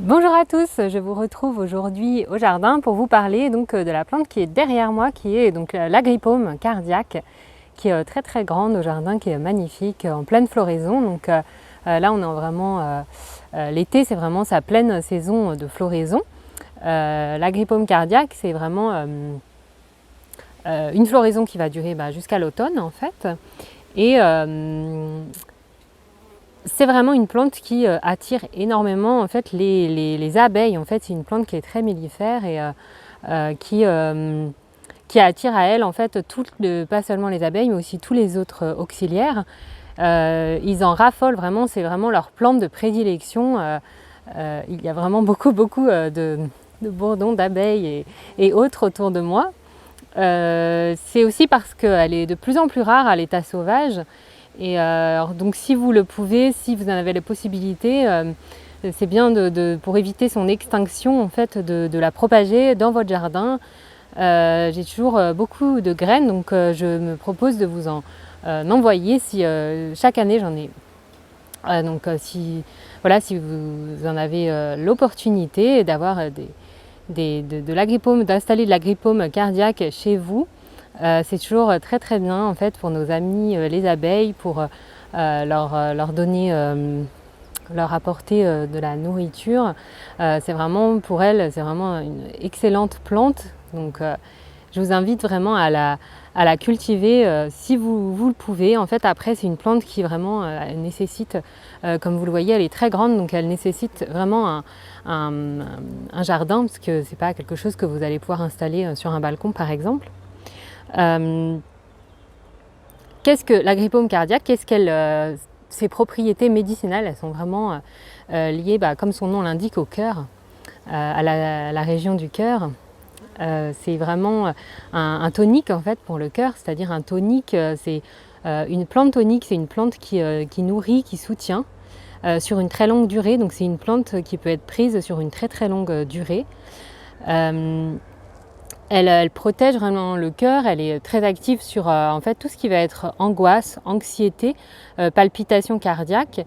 Bonjour à tous, je vous retrouve aujourd'hui au jardin pour vous parler donc de la plante qui est derrière moi, qui est donc l'Agrippaume cardiaque, qui est très très grande au jardin, qui est magnifique, en pleine floraison. Donc là on est vraiment, l'été c'est vraiment sa pleine saison de floraison. L'Agrippaume cardiaque c'est vraiment une floraison qui va durer jusqu'à l'automne en fait. Et c'est vraiment une plante qui attire énormément en fait, les abeilles. En fait, c'est une plante qui est très mellifère et qui attire à elle en fait, pas seulement les abeilles, mais aussi tous les autres auxiliaires. Ils en raffolent vraiment, c'est vraiment leur plante de prédilection. Il y a vraiment beaucoup de bourdons, d'abeilles et autres autour de moi. C'est aussi parce qu'elle est de plus en plus rare à l'état sauvage. Et donc si vous le pouvez, si vous en avez la possibilité, c'est bien pour éviter son extinction en fait, de la propager dans votre jardin. J'ai toujours beaucoup de graines, donc je me propose de vous en envoyer si chaque année j'en ai. Donc si vous en avez l'opportunité d'avoir de l'Agrippaume, d'installer de l'Agrippaume cardiaque chez vous. C'est toujours très très bien en fait pour nos amis les abeilles, pour leur donner, leur apporter de la nourriture. C'est vraiment pour elles, c'est vraiment une excellente plante. Donc je vous invite vraiment à la cultiver si vous le pouvez. En fait après c'est une plante qui vraiment nécessite, comme vous le voyez, elle est très grande, donc elle nécessite vraiment un jardin, parce que c'est pas quelque chose que vous allez pouvoir installer sur un balcon par exemple. Qu'est-ce que l'Agrippaume cardiaque? Ses propriétés médicinales, elles sont vraiment liées, comme son nom l'indique, au cœur, à la région du cœur. C'est vraiment un tonique en fait pour le cœur, c'est-à-dire un tonique, c'est une plante tonique, c'est une plante qui nourrit, qui soutient sur une très longue durée. Donc c'est une plante qui peut être prise sur une très très longue durée. Elle protège vraiment le cœur, elle est très active sur en fait, tout ce qui va être angoisse, anxiété, palpitations cardiaques.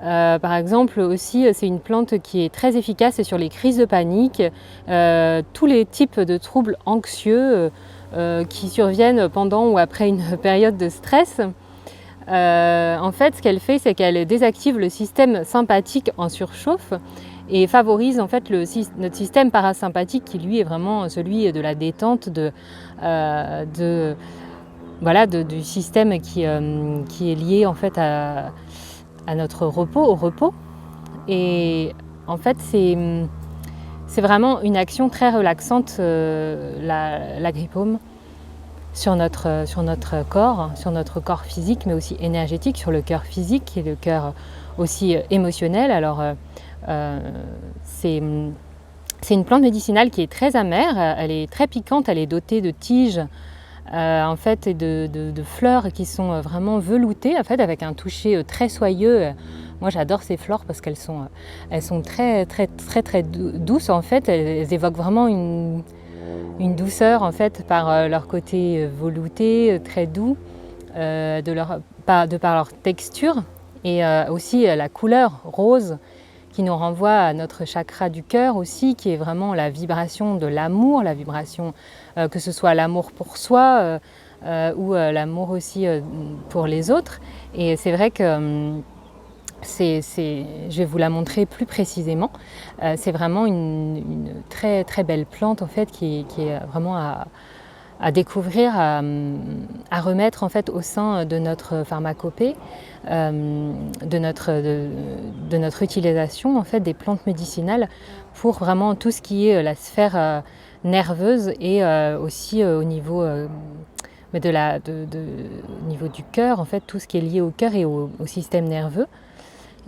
Par exemple aussi, c'est une plante qui est très efficace sur les crises de panique, tous les types de troubles anxieux qui surviennent pendant ou après une période de stress. En fait, ce qu'elle fait, c'est qu'elle désactive le système sympathique en surchauffe et favorise en fait notre système parasympathique, qui lui est vraiment celui de la détente, du système qui est lié en fait à notre repos, au repos. Et en fait c'est vraiment une action très relaxante, l'Agrippaume, sur notre corps physique, mais aussi énergétique, sur le cœur physique et le cœur aussi émotionnel. Alors c'est une plante médicinale qui est très amère, elle est très piquante, elle est dotée de tiges en fait, et de fleurs qui sont vraiment veloutées en fait, avec un toucher très soyeux. Moi j'adore ces fleurs parce qu'elles sont très très très très douces en fait, elles évoquent vraiment une douceur en fait par leur côté velouté, très doux, de par leur texture, et aussi la couleur rose qui nous renvoie à notre chakra du cœur aussi, qui est vraiment la vibration de l'amour, la vibration que ce soit l'amour pour soi ou l'amour aussi pour les autres. Et c'est vrai que je vais vous la montrer plus précisément. C'est vraiment une très très belle plante en fait, qui est vraiment à découvrir, à remettre en fait au sein de notre pharmacopée, de notre utilisation en fait des plantes médicinales pour vraiment tout ce qui est la sphère nerveuse, et aussi au niveau niveau du cœur, en fait tout ce qui est lié au cœur et au système nerveux.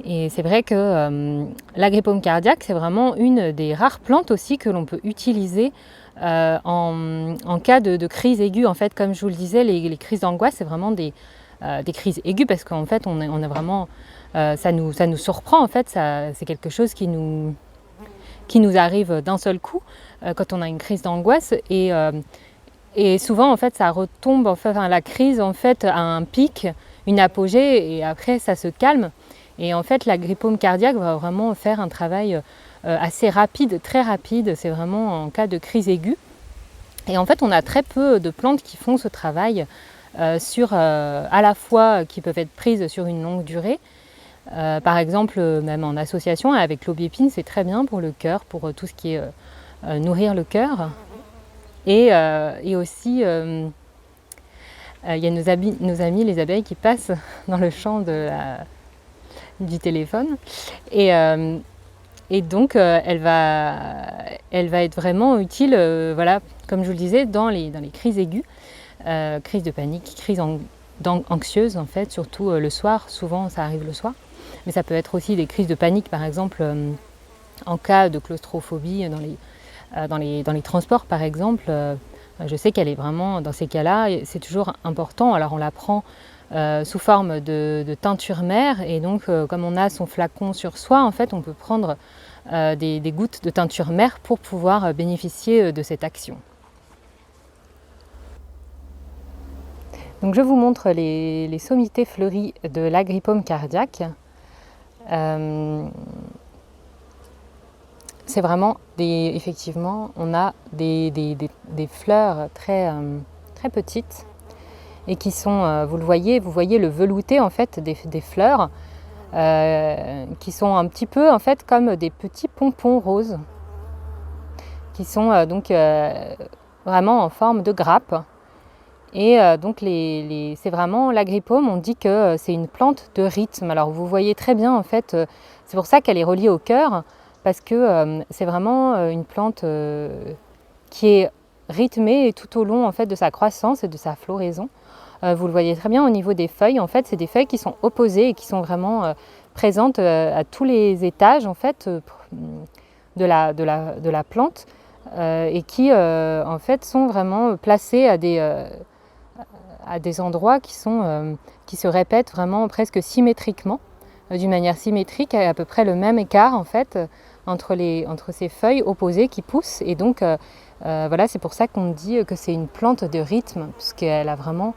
Et c'est vrai que l'Agrippaume cardiaque, c'est vraiment une des rares plantes aussi que l'on peut utiliser en cas de crise aiguë. En fait, comme je vous le disais, les crises d'angoisse, c'est vraiment des crises aiguës, parce qu'en fait, on a vraiment, ça nous surprend. En fait, c'est quelque chose qui nous arrive d'un seul coup quand on a une crise d'angoisse. Et souvent, en fait, ça retombe, la crise en fait à un pic, une apogée, et après ça se calme. Et en fait, l'Agrippaume cardiaque va vraiment faire un travail assez rapide, très rapide, c'est vraiment en cas de crise aiguë. Et en fait, on a très peu de plantes qui font ce travail à la fois qui peuvent être prises sur une longue durée. Par exemple, même en association avec l'aubépine, c'est très bien pour le cœur, pour tout ce qui est nourrir le cœur. Et aussi, il y a nos amis les abeilles qui passent dans le champ du téléphone. Et donc, elle va être vraiment utile, voilà, comme je vous le disais, dans les crises aiguës, crises de panique, crises anxieuses en fait, surtout le soir. Souvent, ça arrive le soir. Mais ça peut être aussi des crises de panique, par exemple, en cas de claustrophobie dans les transports, par exemple. Je sais qu'elle est vraiment, dans ces cas-là, c'est toujours important. Alors, on la prend sous forme de teinture mère, et donc comme on a son flacon sur soi, en fait on peut prendre des gouttes de teinture mère pour pouvoir bénéficier de cette action. Donc je vous montre les sommités fleuries de l'Agrippome cardiaque. C'est vraiment effectivement, on a des fleurs très petites, et qui sont, vous voyez le velouté en fait des fleurs, qui sont un petit peu en fait comme des petits pompons roses, qui sont donc vraiment en forme de grappe. Et donc c'est vraiment l'Agrippome, on dit que c'est une plante de rythme. Alors vous voyez très bien en fait, c'est pour ça qu'elle est reliée au cœur, parce que c'est vraiment une plante qui est rythmée tout au long en fait de sa croissance et de sa floraison. Vous le voyez très bien au niveau des feuilles. En fait, c'est des feuilles qui sont opposées et qui sont vraiment présentes à tous les étages en fait de la plante, et qui en fait sont vraiment placées à des endroits qui se répètent vraiment presque symétriquement, d'une manière symétrique, à peu près le même écart en fait entre ces feuilles opposées qui poussent. Et donc voilà, c'est pour ça qu'on dit que c'est une plante de rythme, puisqu'elle a vraiment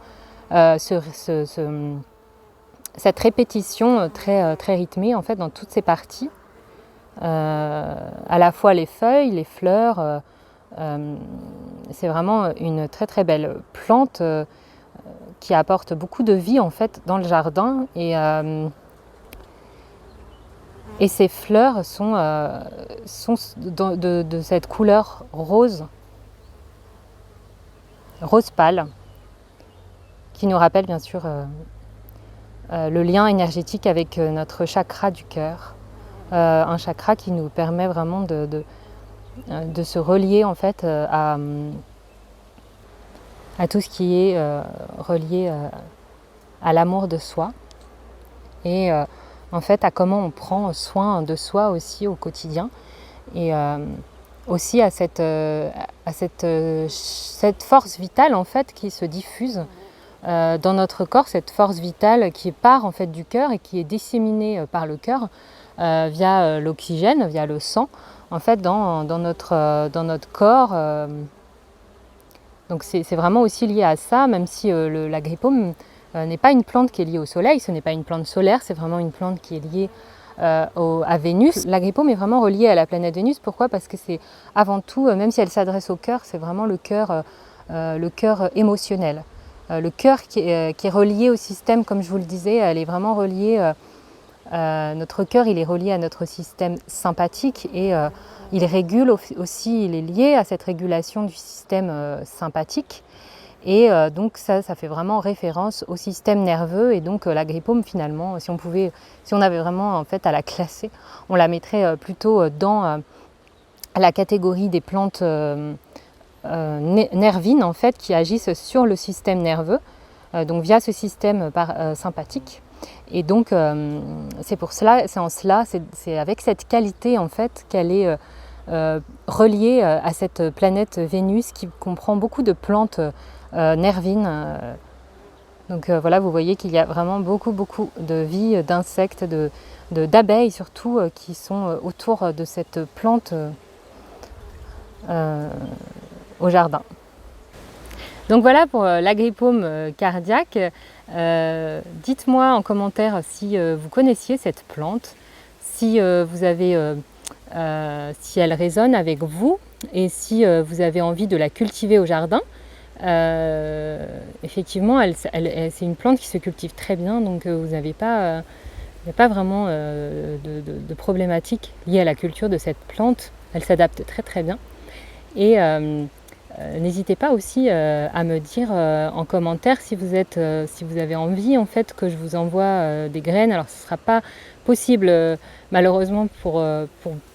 cette répétition très rythmée en fait dans toutes ces parties, à la fois les feuilles, les fleurs. C'est vraiment une très très belle plante qui apporte beaucoup de vie en fait dans le jardin, et ces fleurs sont de cette couleur rose pâle, qui nous rappelle bien sûr le lien énergétique avec notre chakra du cœur, un chakra qui nous permet vraiment de se relier en fait à tout ce qui est relié à l'amour de soi, et en fait à comment on prend soin de soi aussi au quotidien, et aussi à cette force vitale en fait qui se diffuse dans notre corps, cette force vitale qui part en fait du cœur et qui est disséminée par le cœur via l'oxygène, via le sang en fait dans notre corps. Donc c'est vraiment aussi lié à ça, même si l'Agrippome n'est pas une plante qui est liée au soleil, ce n'est pas une plante solaire, c'est vraiment une plante qui est liée à Vénus. L'Agrippome est vraiment reliée à la planète Vénus. Pourquoi ? Parce que c'est avant tout, même si elle s'adresse au cœur, c'est vraiment le cœur émotionnel. Le cœur qui est relié au système, comme je vous le disais, elle est vraiment reliée. Notre cœur, il est relié à notre système sympathique, et il régule aussi, il est lié à cette régulation du système sympathique. Et donc ça fait vraiment référence au système nerveux. Et donc l'Agrippome, finalement, si on avait vraiment en fait à la classer, on la mettrait plutôt dans la catégorie des plantes nervines en fait, qui agissent sur le système nerveux, donc via ce système sympathique. Et donc c'est avec cette qualité en fait qu'elle est reliée à cette planète Vénus, qui comprend beaucoup de plantes nervines. Donc voilà, vous voyez qu'il y a vraiment beaucoup de vie, d'insectes, d'abeilles surtout, qui sont autour de cette plante au jardin. Donc voilà pour l'Agrippome cardiaque. Dites-moi en commentaire si vous connaissiez cette plante, si vous avez si elle résonne avec vous et si vous avez envie de la cultiver au jardin. Effectivement, c'est une plante qui se cultive très bien, donc vous n'avez pas, il n'y a pas vraiment de problématique liée à la culture de cette plante. Elle s'adapte très très bien. Et n'hésitez pas aussi à me dire en commentaire si vous avez envie en fait que je vous envoie des graines. Alors ce ne sera pas possible malheureusement pour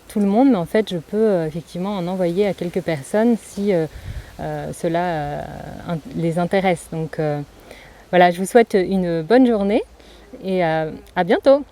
tout le monde, mais en fait je peux effectivement en envoyer à quelques personnes si cela les intéresse. Donc voilà, je vous souhaite une bonne journée et à bientôt.